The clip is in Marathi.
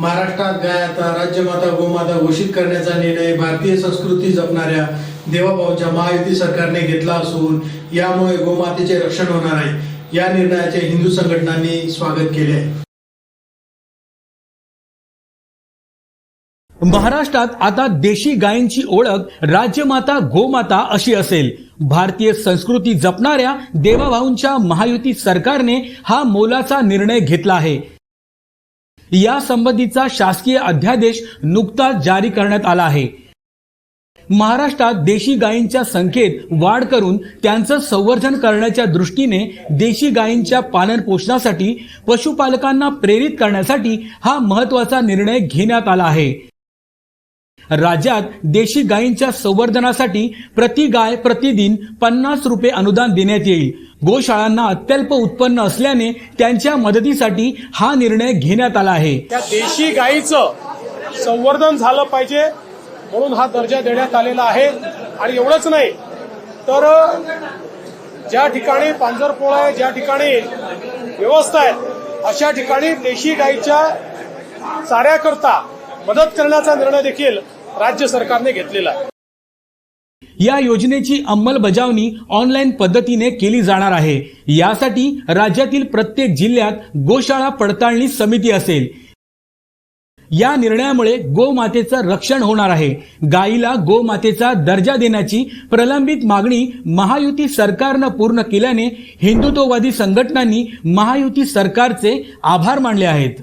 महाराष्ट्रात गाय आता राज्यमाता गोमाता घोषित करण्याचा निर्णय भारतीय संस्कृती जपणाऱ्या देवाभाऊच्या महायुती सरकारने घेतला असून यामुळे गोमातेचे रक्षण होणार आहे। या निर्णयाचे हिंदू संघटनांनी स्वागत केले आहे। महाराष्ट्रात आता देशी गायींची ओळख राज्यमाता गोमाता अशी असेल। भारतीय संस्कृती जपणाऱ्या देवाभाऊंच्या महायुती सरकारने हा मोलाचा निर्णय घेतला आहे। या संबंधीचा शासकीय अध्यादेश नुकताच जारी करण्यात आला आहे। महाराष्ट्रात देशी गायींच्या संख्येत वाढ करून त्यांचं संवर्धन करण्याच्या दृष्टीने देशी गायींच्या पालन पोषणासाठी पशुपालकांना प्रेरित करण्यासाठी हा महत्त्वाचा निर्णय घेण्यात आला आहे। राज्यात देशी गायींच्या संवर्धनासाठी प्रति गाय प्रतिदिन 50 रुपये अनुदान देण्यात येईल। गोशाळांना अत्यल्प उत्पन्न असल्याने त्यांच्या मदतीसाठी हा निर्णय घेण्यात आला आहे। त्या देशी गायीचं संवर्धन झालं पाहिजे म्हणून हा दर्जा देण्यात आलेला आहे। आणि एवढंच नाही तर ज्या ठिकाणी पांजरपोळ आहे, ज्या ठिकाणी व्यवस्था आहे, अशा ठिकाणी देशी गायीच्या चाऱ्याकरता मदत करण्याचा निर्णय देखील राज्य सरकारने घेतलेला आहे। या योजनेची अंमलबजावणी ऑनलाईन पद्धतीने केली जाणार आहे। यासाठी राज्यातील प्रत्येक जिल्ह्यात गोशाळा पडताळणी समिती असेल। या निर्णयामुळे गोमातेचं रक्षण होणार आहे। गायीला गोमातेचा दर्जा देण्याची प्रलंबित मागणी महायुती सरकारनं पूर्ण केल्याने हिंदुत्ववादी संघटनांनी महायुती सरकारचे आभार मानले आहेत।